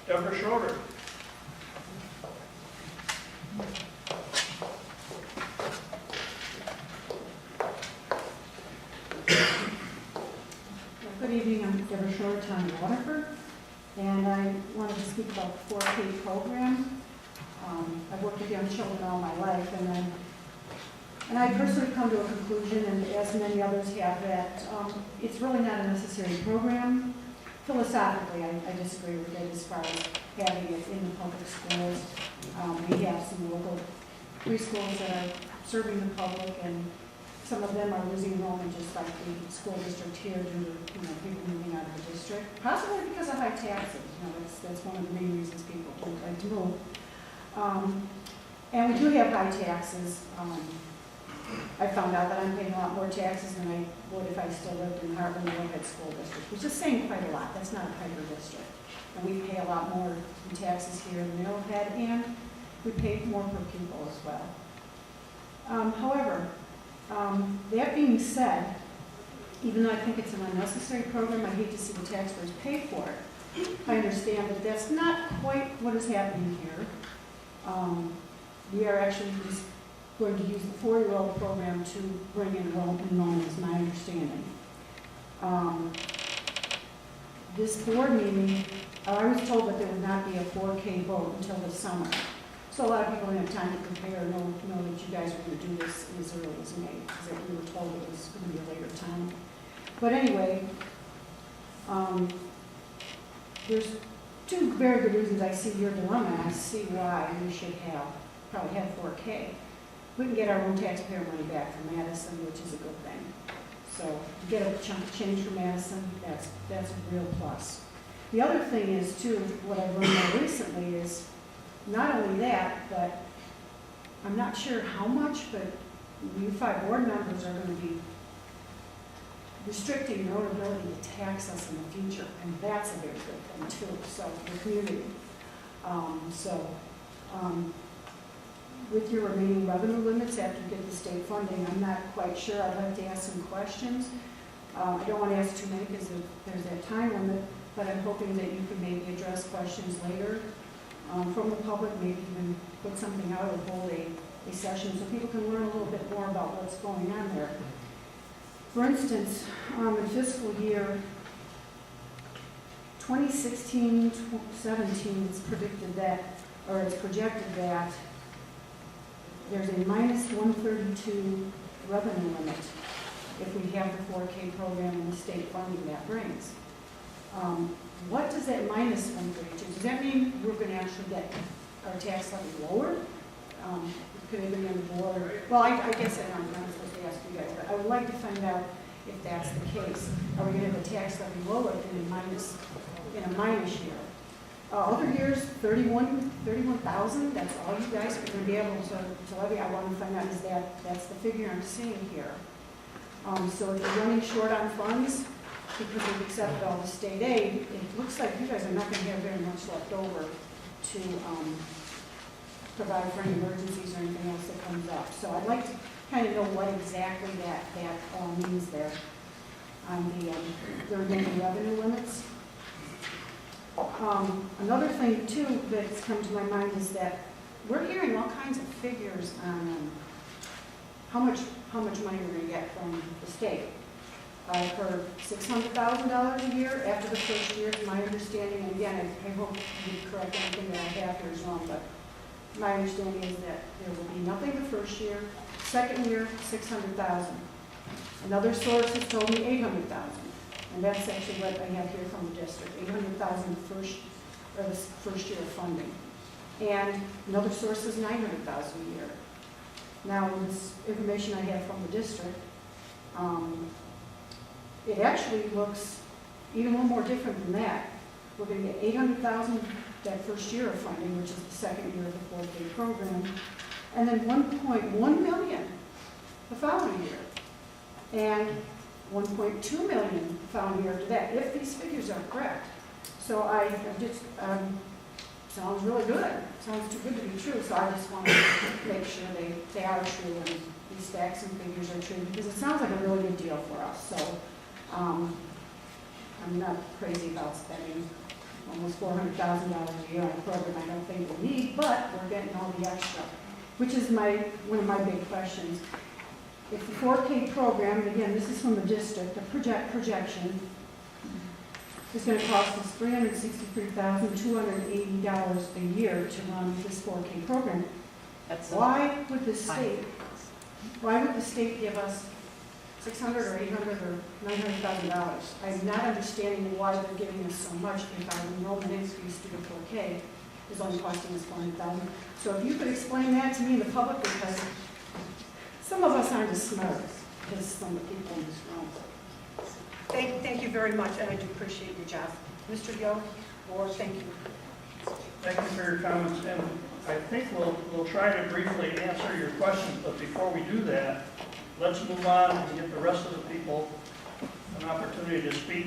Deb Schroeder. Good evening, I'm Deb Schroeder, Town of Waterford, and I wanted to speak about the 4K program. I've worked with young children all my life, and I personally come to a conclusion, and as many others have, that it's really not a necessary program. Philosophically, I disagree with it as far as having it in the public schools. We have some local preschools that are serving the public, and some of them are losing enrollment just like the school district here due to people moving out of the district, possibly because of high taxes. That's one of the main reasons people would like to move. And we do have high taxes. I found out that I'm paying a lot more taxes than I would if I still lived in Heartland Millhead School District, which is saying quite a lot. That's not a Piper district. And we pay a lot more in taxes here in Millhead, and we pay more per pupil as well. However, that being said, even though I think it's an unnecessary program, I hate to see the taxpayers pay for it. I understand that that's not quite what is happening here. We are actually just going to use the 4-year-old program to bring in enrollment, is my understanding. This board meeting, I was told that there would not be a 4K vote until the summer. So a lot of people didn't have time to prepare or know that you guys were going to do this as early as May, because we were told it was going to be a later time. But anyway, there's two very good reasons I see your dilemma, and I see why we should probably have 4K. We can get our own taxpayer money back from Madison, which is a good thing. So get a chunk of change from Madison, that's a real plus. The other thing is, too, what I've learned more recently is not only that, but I'm not sure how much, but you 5 board members are going to be restricting your own ability to tax us in the future, and that's a very good thing, too, so for the community. With your remaining revenue limits after you get the state funding, I'm not quite sure. I'd like to ask some questions. I don't want to ask too many because there's that time limit, but I'm hoping that you can maybe address questions later from the public, maybe even put something out or hold a session so people can learn a little bit more about what's going on there. For instance, in fiscal year 2016-17, it's projected that there's a minus 132 revenue limit if we have the 4K program and the state funding that brings. What does that minus 132? Does that mean we're going to actually get our tax levy lower? Could anybody on the board? Well, I guess I'm not supposed to ask you guys, but I would like to find out if that's the case. Are we going to have the tax levy lower in a minus year? Other years, 31,000. That's all you guys are going to be able to levy. I want to find out that's the figure I'm seeing here. So if you're running short on funds because we've accepted all the state aid, it looks like you guys are not going to have very much left over to provide for any emergencies or anything else that comes up. So I'd like to kind of know what exactly that all means there on the remaining revenue limits. Another thing, too, that's come to my mind is that we're hearing all kinds of figures on how much money we're going to get from the state. I've heard $600,000 a year after the first year, my understanding, and again, I hope you correct anything that I have here is wrong, but my understanding is that there will be nothing the first year, second year, $600,000. Another source has told me $800,000. And that's actually what I have here from the district, $800,000 the first year of funding. And another source is $900,000 a year. Now, this information I have from the district, it actually looks even a little more different than that. We're going to get $800,000 that first year of funding, which is the second year of the 4K program, and then $1.1 million the following year. And $1.2 million the following year after that, if these figures are correct. So I just, sounds really good. Sounds too good to be true, so I just want to make sure they are true and these facts and figures are true, because it sounds like a really good deal for us. So I'm not crazy about spending almost $400,000 a year on a program I don't think we need, but we're getting all the extra, which is one of my big questions. If the 4K program, and again, this is from the district, the projection, is going to cost us $363,280 a year to run this 4K program. Why would the state give us $600 or $800 or $900,000? I'm not understanding why they're giving us so much if our enrollment increase due to 4K is only costing us $400,000. So if you could explain that to me in the public, because some of us aren't as smart as some of the people in this room. Thank you very much, and I do appreciate your job. Mr. Yo, or thank you. Thank you for your comments, and I think we'll try to briefly answer your questions, but before we do that, let's move on and give the rest of the people an opportunity to speak.